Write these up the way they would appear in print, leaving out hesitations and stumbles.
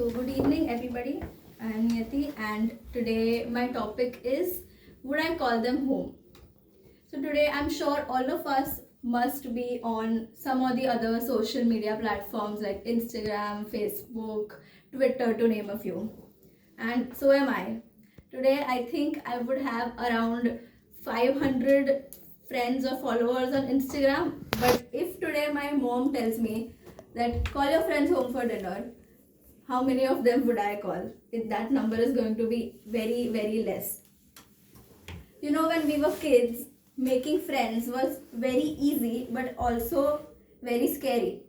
So, good evening, everybody. I'm Niyati, and today my topic is, would I call them home? So, today I'm sure all of us must be on some or the other social media platforms like Instagram, Facebook, Twitter, to name a few. And so am I. Today, I think I would have around 500 friends or followers on Instagram. But if today my mom tells me that call your friends home for dinner, how many of them would I call? That number is going to be very, very less. You know, when we were kids, making friends was very easy but also very scary.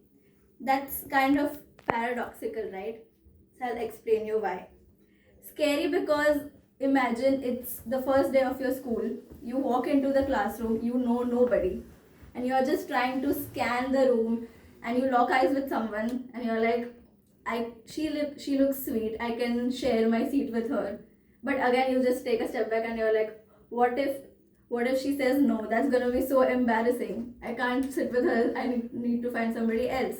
That's kind of paradoxical, right? So I'll explain you why. Scary because imagine it's the first day of your school. You walk into the classroom, you know nobody, and you're just trying to scan the room, and you lock eyes with someone, and you're like, she looks sweet. I can share my seat with her. But again, you just take a step back, and you're like, what if what if she says no? That's gonna be so embarrassing. I can't sit with her. I need to find somebody else.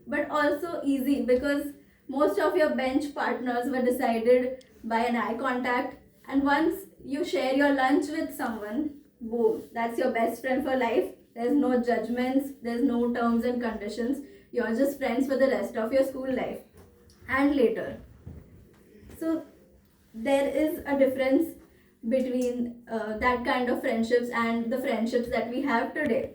But also easy because most of your bench partners were decided by an eye contact, and once you share your lunch with someone, boom, that's your best friend for life. There's no judgments, there's no terms and conditions. You're just friends for the rest of your school life and later. So there is a difference between that kind of friendships and the friendships that we have today.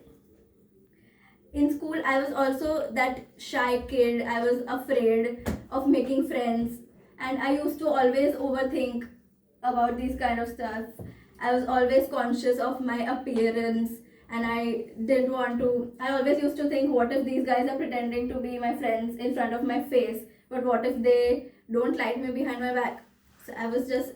In school, I was also that shy kid. I was afraid of making friends, and I used to always overthink about these kind of stuff. I was always conscious of my appearance, and I didn't want to I always used to think, what if these guys are pretending to be my friends in front of my face, but what if they don't like me behind my back? So I was just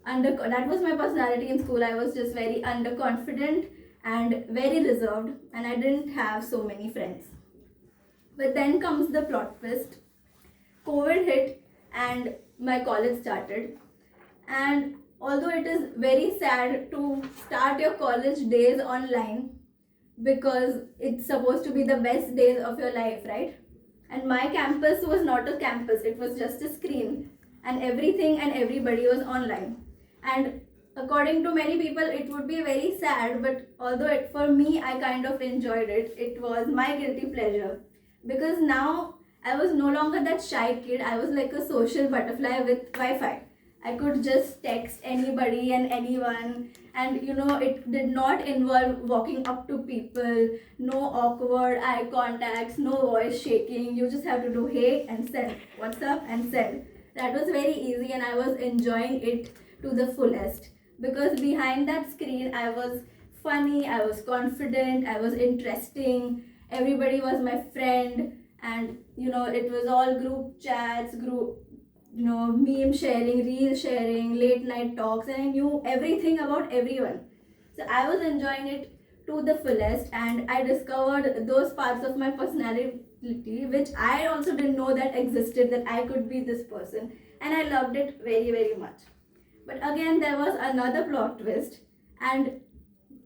that was my personality in school. I was just very underconfident and very reserved, and I didn't have so many friends. But then comes the plot twist. COVID hit and my college started. And although it is very sad to start your college days online because it's supposed to be the best days of your life, right? And my campus was not a campus, it was just a screen, and everything and everybody was online. And according to many people, it would be very sad, but although for me, I kind of enjoyed it. It was my guilty pleasure because now I was no longer that shy kid. I was like a social butterfly with Wi-Fi. I could just text anybody and anyone, and it did not involve walking up to people, no awkward eye contacts, no voice shaking. You just have to do hey and send, what's up and send. That was very easy, and I was enjoying it to the fullest because behind that screen I was funny, I was confident, I was interesting, everybody was my friend, and it was all group chats, group meme sharing, reel sharing, late night talks, and I knew everything about everyone. So I was enjoying it to the fullest, and I discovered those parts of my personality which I also didn't know that existed, that I could be this person, and I loved it very, very much. But again, there was another plot twist, and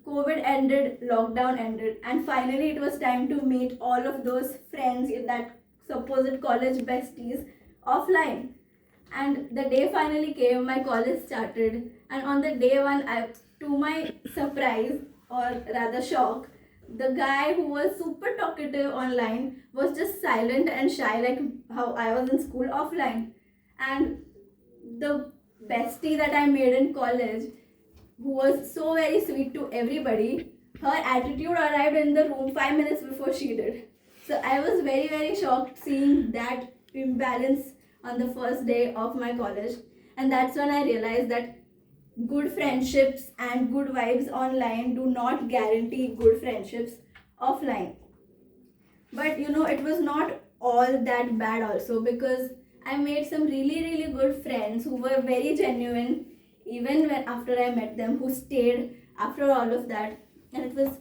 COVID ended, lockdown ended, and finally it was time to meet all of those friends, that supposed college besties, offline. And the day finally came, my college started, and on the day one, to my surprise, or rather shock, the guy who was super talkative online was just silent and shy, like how I was in school offline. And the bestie that I made in college, who was so very sweet to everybody, her attitude arrived in the room 5 minutes before she did. So I was very, very shocked seeing that imbalance on the first day of my college. And that's when I realized that good friendships and good vibes online do not guarantee good friendships offline. But it was not all that bad also, because I made some really, really good friends who were very genuine even when after I met them, who stayed after all of that. And it was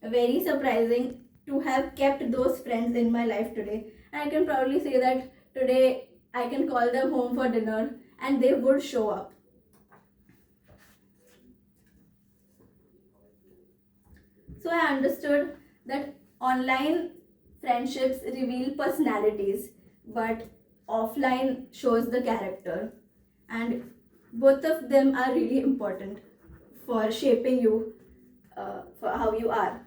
very surprising to have kept those friends in my life today. And I can proudly say that today I can call them home for dinner and they would show up. So I understood that online friendships reveal personalities, but offline shows the character, and both of them are really important for shaping you, for how you are.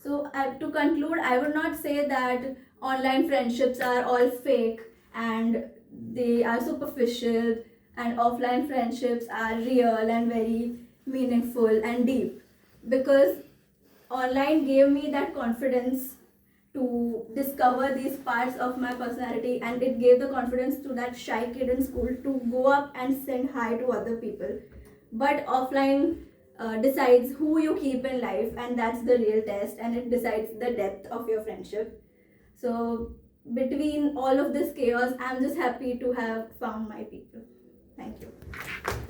So, to conclude, I would not say that online friendships are all fake and they are superficial, and offline friendships are real and very meaningful and deep, because online gave me that confidence to discover these parts of my personality, and it gave the confidence to that shy kid in school to go up and send hi to other people. But offline decides who you keep in life, and that's the real test, and it decides the depth of your friendship. So between all of this chaos, I'm just happy to have found my people. Thank you.